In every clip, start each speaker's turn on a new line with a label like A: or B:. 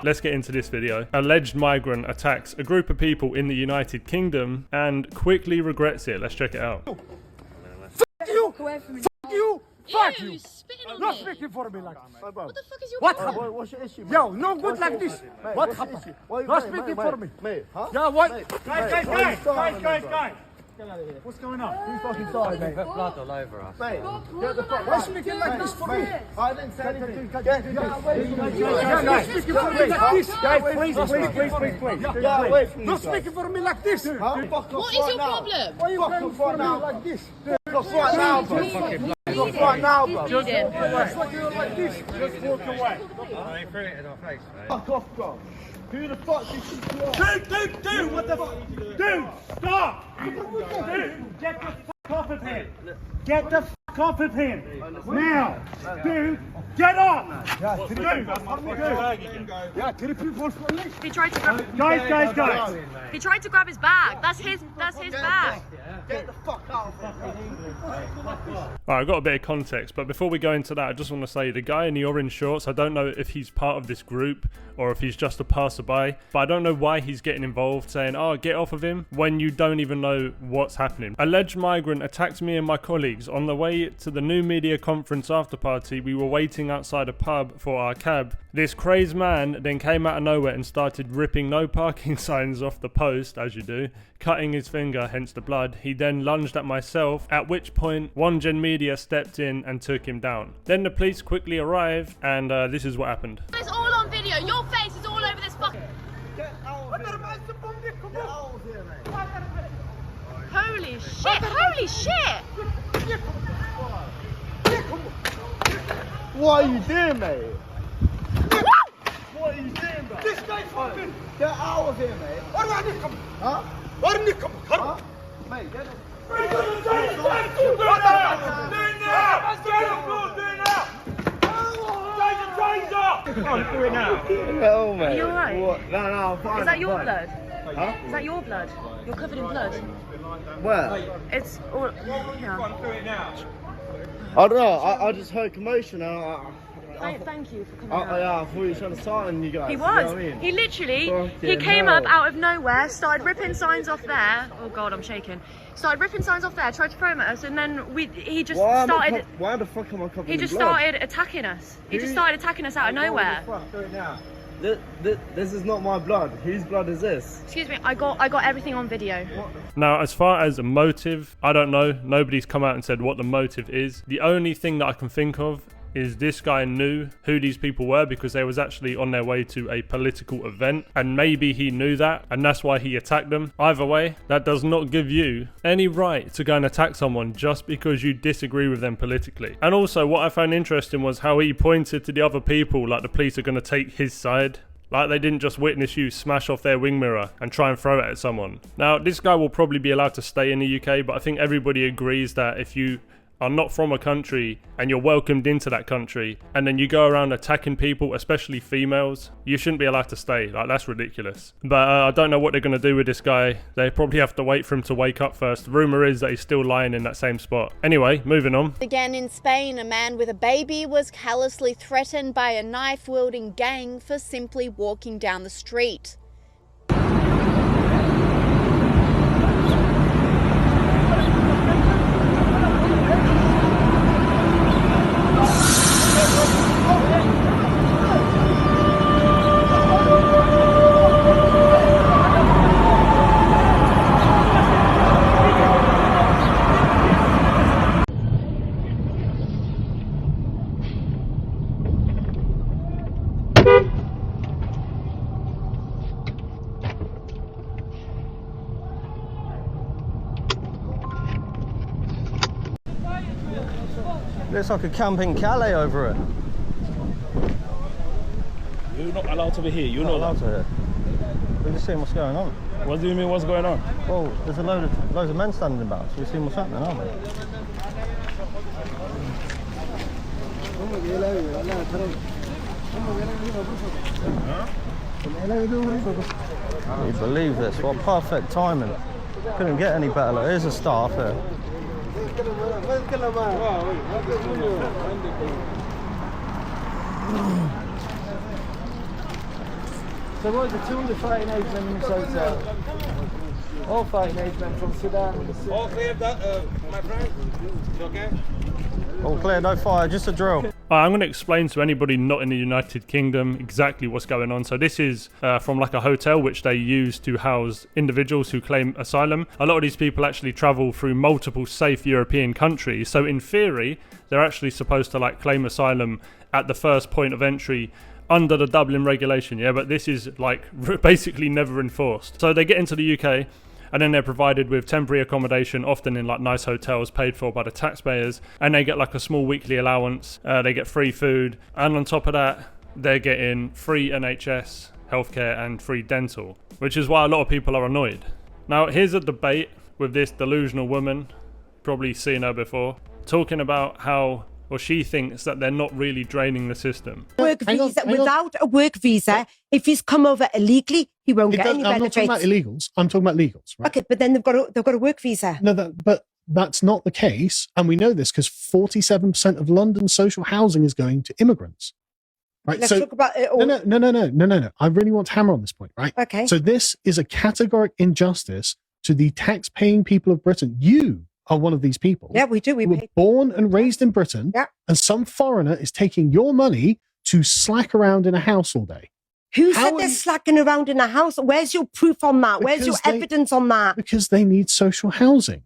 A: Let's get into this video. Alleged migrant attacks a group of people in the United Kingdom and quickly regrets it. Let's check it out.
B: Fuck you! Fuck you! Fuck you! Not speaking for me like this.
C: What the fuck is your
B: What
C: problem?
B: happened?
D: What's your issue?
B: Yo, no good like this. What happened? Not speaking for me.
D: Mate, huh?
B: Yeah, what?
D: Guys.
B: What's going on?
D: Who's fucking started, mate?
E: Blood all over us.
D: Mate,
B: Get the fuck. Why speaking like this for me?
D: I didn't say anything.
B: Not speaking for me like this.
D: Please.
B: Not speaking for me like this.
C: What is your problem?
B: Why are you playing for me like this?
D: Fuck right now, bro. Right now, bro.
B: Just like this.
E: Just walk away. They threw it in our face, mate.
D: Fuck off, bro. Who the fuck did you do?
B: Dude, what the fuck? Dude, stop! Dude, get the fuck off of him! Get the fuck off of him! Now! Dude, get off!
C: He tried to grab.
B: Guys!
C: He tried to grab his bag. That's his bag.
D: Get the fuck out of here.
A: Alright, I've got a bit of context, but before we go into that, I just want to say the guy in the orange shorts, I don't know if he's part of this group or if he's just a passerby, but I don't know why he's getting involved saying, oh, get off of him, when you don't even know what's happening. Alleged migrant attacked me and my colleagues on the way to the new media conference after party. We were waiting outside a pub for our cab. This crazed man then came out of nowhere and started ripping no parking signs off the post, as you do, cutting his finger, hence the blood. He then lunged at myself, at which point NJGTV media stepped in and took him down. Then the police quickly arrived, and this is what happened.
C: It's all on video. Your face is all over this fucking. Holy shit! Holy shit!
D: What are you doing, mate? What are you doing, bro?
B: This guy's fucking.
D: Get out of here, mate. Huh? Huh? Mate, get the
B: Do it now.
D: hell, mate.
C: Are you alright?
D: What? No, I'm fine.
C: Is that your
D: I'm fine.
C: blood?
D: Huh?
C: Is that your blood? You're covered in blood.
D: Where?
C: It's all. Yeah.
D: I don't know. I just heard commotion.
C: Thank you for coming
D: I
C: out.
D: thought you were trying to silence you guys.
C: He
D: You know
C: was.
D: what I mean?
C: He literally. He
D: Fucking
C: came
D: hell.
C: up out of nowhere, started ripping signs off there. Oh god, I'm shaking. Started ripping signs off there, tried to throw them at us, and then he just started.
D: Why the fuck am I covered
C: He
D: in
C: just
D: blood?
C: started attacking us. He just started attacking us out of nowhere.
D: This is not my blood. Whose blood is this?
C: Excuse me, I got everything on video.
A: Now, as far as a motive, I don't know. Nobody's come out and said what the motive is. The only thing that I can think of is this guy knew who these people were because they was actually on their way to a political event, and maybe he knew that and that's why he attacked them. Either way, that does not give you any right to go and attack someone just because you disagree with them politically. And also, what I found interesting was how he pointed to the other people like the police are going to take his side. Like they didn't just witness you smash off their wing mirror and try and throw it at someone. Now, this guy will probably be allowed to stay in the UK, but I think everybody agrees that if you are not from a country and you're welcomed into that country and then you go around attacking people, especially females, you shouldn't be allowed to stay. Like, that's ridiculous. But I don't know what they're going to do with this guy. They probably have to wait for him to wake up first. Rumour is that he's still lying in that same spot. Anyway, moving on.
F: Again in Spain, a man with a baby was callously threatened by a knife-wielding gang for simply walking down the street.
G: Looks like a camping Calais over it.
H: You're not allowed to be here. You're not
G: allowed to here. We're just seeing what's going on.
H: What do you mean? What's going on?
G: Well, there's loads of men standing about, so we're seeing what's happening, aren't we? Can you believe this? What perfect timing. Couldn't get any better. Look, here's a staff here.
I: So what, the 238 men in this hotel? All 38 men from Sudan.
D: All clear, my friend? You okay?
G: All clear, no fire, just a drill.
A: I'm going to explain to anybody not in the United Kingdom exactly what's going on. So this is from like a hotel which they use to house individuals who claim asylum. A lot of these people actually travel through multiple safe European countries. So in theory, they're actually supposed to like claim asylum at the first point of entry under the Dublin regulation. Yeah, but this is like basically never enforced. So they get into the UK, and then they're provided with temporary accommodation, often in like nice hotels paid for by the taxpayers, and they get like a small weekly allowance. They get free food, and on top of that, they're getting free NHS healthcare and free dental, which is why a lot of people are annoyed. Now, here's a debate with this delusional woman, probably seen her before, talking about how, or she thinks that they're not really draining the system.
J: Work visa, without a work visa, if he's come over illegally, he won't get any benefits.
K: I'm not talking about illegals. I'm talking about legals. Right?
J: Okay, but then they've got a work visa.
K: No, but that's not the case, and we know this because 47% of London's social housing is going to immigrants. Right.
J: Let's talk about it all.
K: No. I really want to hammer on this point. Right.
J: Okay.
K: So this is a categoric injustice to the tax-paying people of Britain. You are one of these people.
J: Yeah, we do. We
K: were born and raised in Britain,
J: yeah.
K: And some foreigner is taking your money to slack around in a house all day.
J: Who said they're slacking around in a house? Where's your proof on that? Where's your evidence on that?
K: Because they need social housing,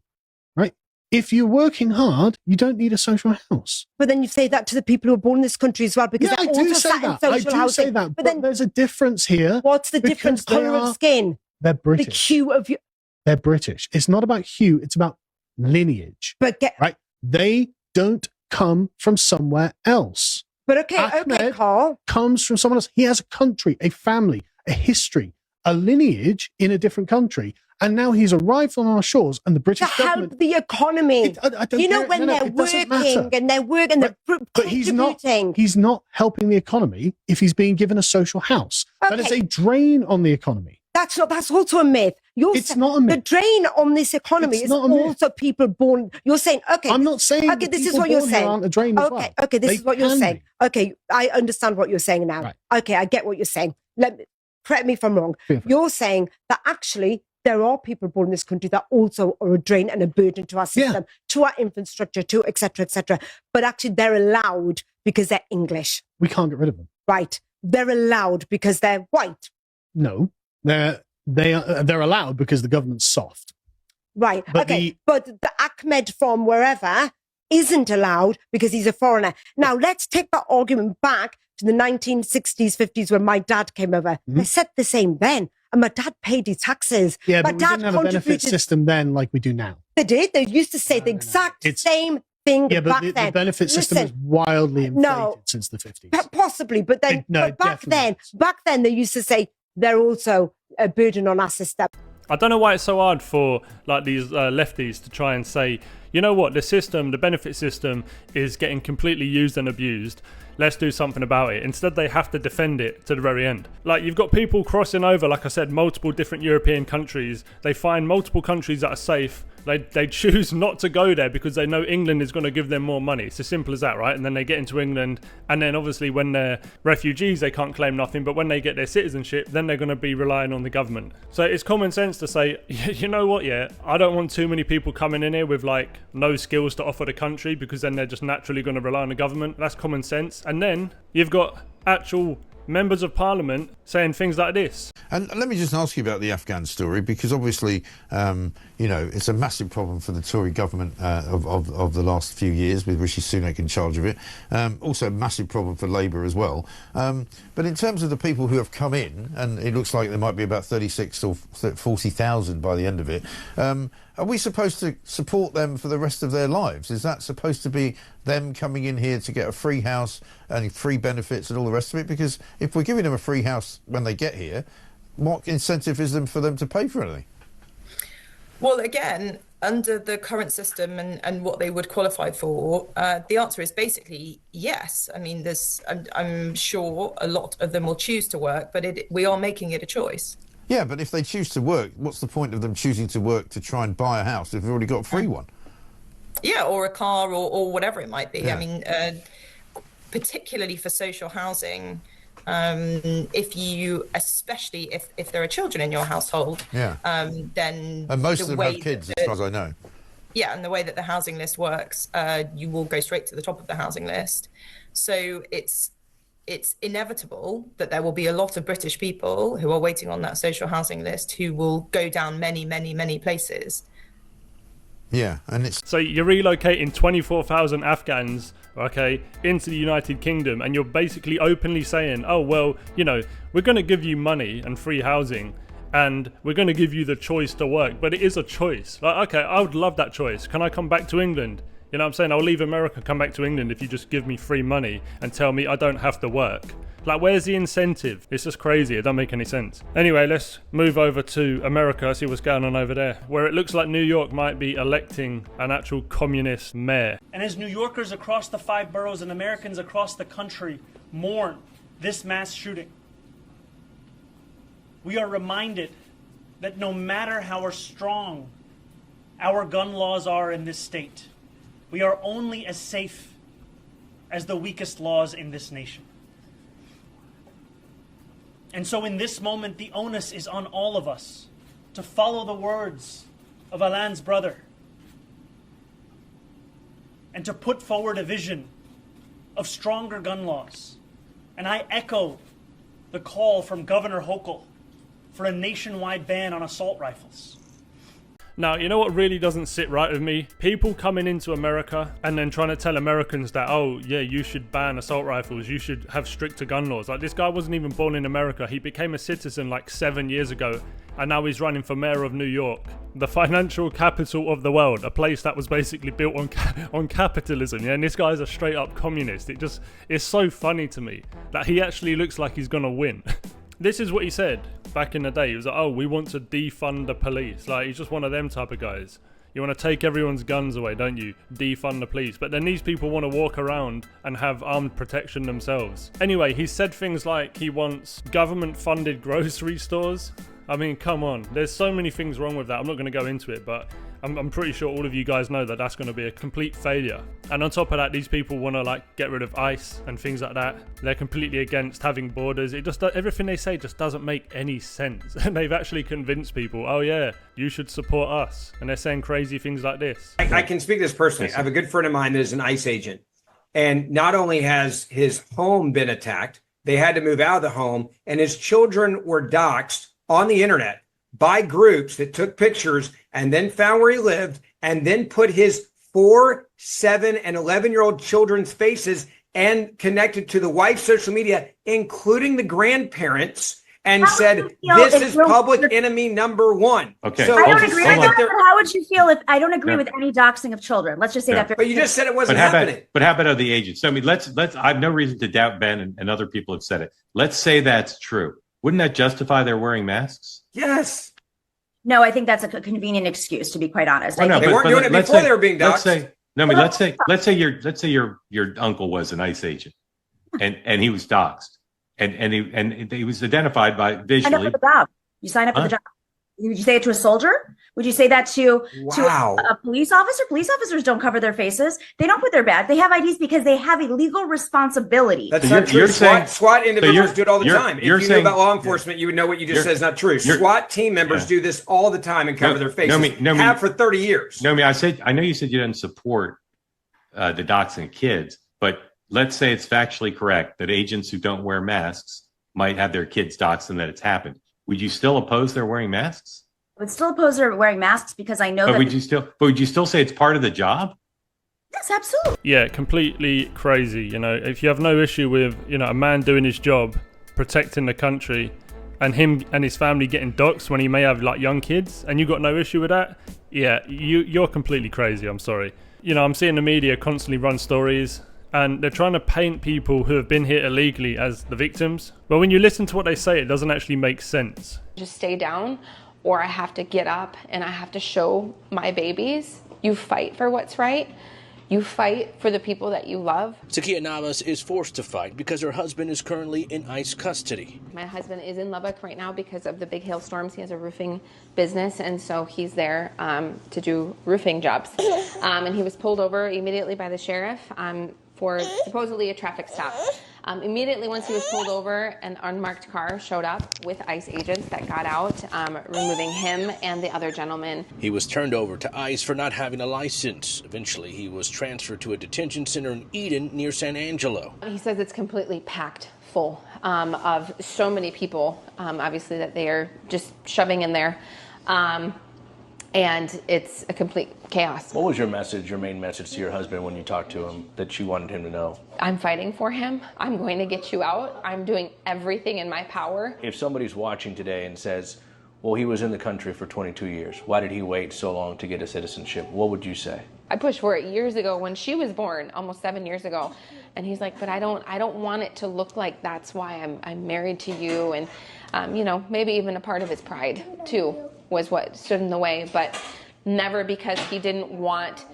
K: right? If you're working hard, you don't need a social house.
J: But then you say that to the people who are born in this country as well, because
K: yeah,
J: they're
K: I do
J: also
K: say
J: sat in
K: that.
J: social housing.
K: Say that. But then there's a difference here.
J: What's the difference? Colour of skin?
K: They're British.
J: The hue of your...
K: They're British. It's not about hue. It's about lineage. Right? They don't come from somewhere else.
J: But okay, Carl.
K: Comes from someone else. He has a country, a family, a history, a lineage in a different country. And now he's arrived on our shores, and the British government...
J: help the economy. When they're working and they're working, they're
K: but he's not helping the economy if he's being given a social house. Okay. That is a drain on the economy.
J: That's also a myth.
K: It's not a myth.
J: The drain on this economy is also people born. You're saying, okay.
K: I'm not saying
J: okay, this is what you're saying.
K: Aren't a drain as well.
J: Okay, this is what you're saying. Okay, I understand what you're saying now.
K: Right.
J: Okay, I get what you're saying. Correct me if I'm wrong. You're saying that actually there are people born in this country that also are a drain and a burden to our system, to our infrastructure, to et cetera, et cetera. But actually they're allowed because they're English.
K: We can't get rid of them.
J: Right. They're allowed because they're white.
K: No. They're allowed because the government's soft.
J: Right. But but the Ahmed from wherever isn't allowed because he's a foreigner. Now, let's take that argument back to the 1960s, 50s when my dad came over. Mm-hmm. They said the same then. And my dad paid his taxes.
K: Yeah,
J: my
K: but
J: dad
K: we didn't have a benefit system then like we do now.
J: They did. They used to say the exact same thing back then.
K: The benefit system is wildly inflated since the 50s.
J: Possibly, but then back then they used to say they're also a burden on our system.
A: I don't know why it's so hard for like these lefties to try and say, you know what, the benefit system is getting completely used and abused. Let's do something about it. Instead, they have to defend it to the very end. Like, you've got people crossing over, like I said, multiple different European countries. They find multiple countries that are safe. They choose not to go there because they know England is going to give them more money. It's as simple as that, right? And then they get into England, and then obviously when they're refugees, they can't claim nothing. But when they get their citizenship, then they're going to be relying on the government. So it's common sense to say, you know what, I don't want too many people coming in here with like no skills to offer the country, because then they're just naturally going to rely on the government. That's common sense. And then you've got actual members of parliament saying things like this.
L: And let me just ask you about the Afghan story, because obviously, it's a massive problem for the Tory government of the last few years, with Rishi Sunak in charge of it. Also a massive problem for Labour as well. But in terms of the people who have come in, and it looks like there might be about 36 or 40,000 by the end of it, are we supposed to support them for the rest of their lives? Is that supposed to be them coming in here to get a free house and free benefits and all the rest of it? Because if we're giving them a free house when they get here, what incentive is there for them to pay for anything?
M: Well, again, under the current system and what they would qualify for, the answer is basically yes. I mean, I'm sure a lot of them will choose to work, but we are making it a choice.
L: Yeah, but if they choose to work, what's the point of them choosing to work to try and buy a house if they've already got a free one?
M: Yeah, or a car, or whatever it might be.
L: Yeah.
M: I mean, particularly for social housing, especially if there are children in your household,
L: Yeah.
M: then
L: And most of
M: the
L: them
M: way
L: have kids,
M: that
L: as far as I know.
M: yeah, and the way that the housing list works, you will go straight to the top of the housing list. So it's inevitable that there will be a lot of British people who are waiting on that social housing list who will go down many, many, many places.
L: Yeah, and it's...
A: So you're relocating 24,000 Afghans, okay, into the United Kingdom, and you're basically openly saying, oh, well, you know, we're going to give you money and free housing, and we're going to give you the choice to work. But it is a choice. Like, okay, I would love that choice. Can I come back to England? You know what I'm saying? I'll leave America, come back to England if you just give me free money and tell me I don't have to work. Like, where's the incentive? It's just crazy. It don't make any sense. Anyway, let's move over to America, see what's going on over there, where it looks like New York might be electing an actual communist mayor.
B: And as New Yorkers across the 5 boroughs and Americans across the country mourn this mass shooting, we are reminded that no matter how strong our gun laws are in this state, we are only as safe as the weakest laws in this nation. And so in this moment, the onus is on all of us to follow the words of Alain's brother and to put forward a vision of stronger gun laws. And I echo the call from Governor Hochul for a nationwide ban on assault rifles.
A: Now, you know what really doesn't sit right with me? People coming into America and then trying to tell Americans that, oh, yeah, you should ban assault rifles, you should have stricter gun laws. Like, this guy wasn't even born in America. He became a citizen like 7 years ago, and now he's running for mayor of New York, the financial capital of the world, a place that was basically built on capitalism, yeah? And this guy's a straight-up communist. It's so funny to me that he actually looks like he's gonna win. This is what he said back in the day. He was like, oh, we want to defund the police. Like, he's just one of them type of guys. You want to take everyone's guns away, don't you? Defund the police. But then these people want to walk around and have armed protection themselves. Anyway, he said things like he wants government-funded grocery stores. I mean, come on. There's so many things wrong with that. I'm not going to go into it, but I'm pretty sure all of you guys know that that's going to be a complete failure. And on top of that, these people want to like get rid of ICE and things like that. They're completely against having borders. It just everything they say just doesn't make any sense. And they've actually convinced people, oh yeah, you should support us. And they're saying crazy things like this.
N: I can speak to this personally. I have a good friend of mine that is an ICE agent. And not only has his home been attacked, they had to move out of the home, and his children were doxxed on the internet by groups that took pictures and then found where he lived and then put his 4, 7, and 11-year-old children's faces and connected to the wife's social media, including the grandparents, and said, this is public enemy number one.
O: Okay.
N: So
P: I don't agree with that, but how would you feel if I don't agree with any doxing of children? Let's just say that.
N: But you just said it wasn't happening.
O: But how about the agents? So, I mean, let's. I have no reason to doubt Ben and other people have said it. Let's say that's true. Wouldn't that justify their wearing masks?
N: Yes.
P: No, I think that's a convenient excuse, to be quite honest.
N: Well, no, they weren't doing it before they were being doxxed.
O: Let's say your uncle was an ICE agent, and he was doxxed, and he was identified by visually.
P: Sign up for the job. You sign up for the job. Would you say it to a soldier? Would you say that to a police officer? Police officers don't cover their faces. They don't put their badge. They have IDs because they have a legal responsibility.
N: That's not true. SWAT individuals do it all the time. If you knew about law enforcement, you would know what you just said is not true. SWAT team members do this all the time and cover their faces. Have for 30 years.
O: I know you said you didn't support the doxing of kids, but let's say it's factually correct that agents who don't wear masks might have their kids doxed and that it's happened. Would you still oppose their wearing masks?
P: I would still oppose their wearing masks because I know
O: but
P: that.
O: Would you still say it's part of the job?
P: Yes, absolutely.
A: Yeah, completely crazy. You know, if you have no issue with, you know, a man doing his job, protecting the country, and him and his family getting doxxed when he may have like young kids, and you got no issue with that, yeah, you're completely crazy. I'm sorry. You know, I'm seeing the media constantly run stories, and they're trying to paint people who have been here illegally as the victims. But when you listen to what they say, it doesn't actually make sense.
Q: Just stay down, or I have to get up and I have to show my babies. You fight for what's right. You fight for the people that you love.
R: Zakia Navas is forced to fight because her husband is currently in ICE custody.
Q: My husband is in Lubbock right now because of the big hailstorms. He has a roofing business, and so he's there to do roofing jobs. And he was pulled over immediately by the sheriff for supposedly a traffic stop. Immediately once he was pulled over, an unmarked car showed up with ICE agents that got out, removing him and the other gentleman.
R: He was turned over to ICE for not having a license. Eventually, he was transferred to a detention center in Eden near San Angelo.
Q: He says it's completely packed full of so many people, obviously, that they are just shoving in there. And it's a complete chaos.
R: What was your message, your main message to your husband when you talked to him that you wanted him to know?
Q: I'm fighting for him. I'm going to get you out. I'm doing everything in my power.
R: If somebody's watching today and says, well, he was in the country for 22 years. Why did he wait so long to get a citizenship? What would you say?
Q: I pushed for it years ago when she was born, almost 7 years ago. And he's like, but I don't want it to look like that's why I'm married to you. And, you know, maybe even a part of his pride, too, was what stood in the way. But never because he didn't want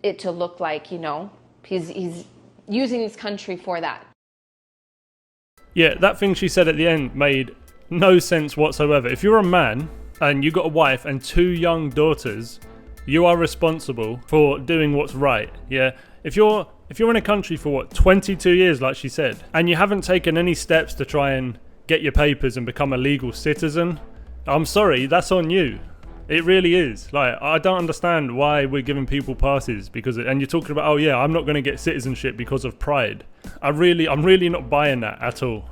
Q: it to look like, you know, he's using his country for that.
A: Yeah, that thing she said at the end made no sense whatsoever. If you're a man and you've got a wife and 2 young daughters, you are responsible for doing what's right. Yeah, if you're in a country for 22 years, like she said, and you haven't taken any steps to try and get your papers and become a legal citizen, I'm sorry, that's on you. It really is. Like, I don't understand why we're giving people passes and you're talking about, oh yeah, I'm not going to get citizenship because of pride. I'm really not buying that at all.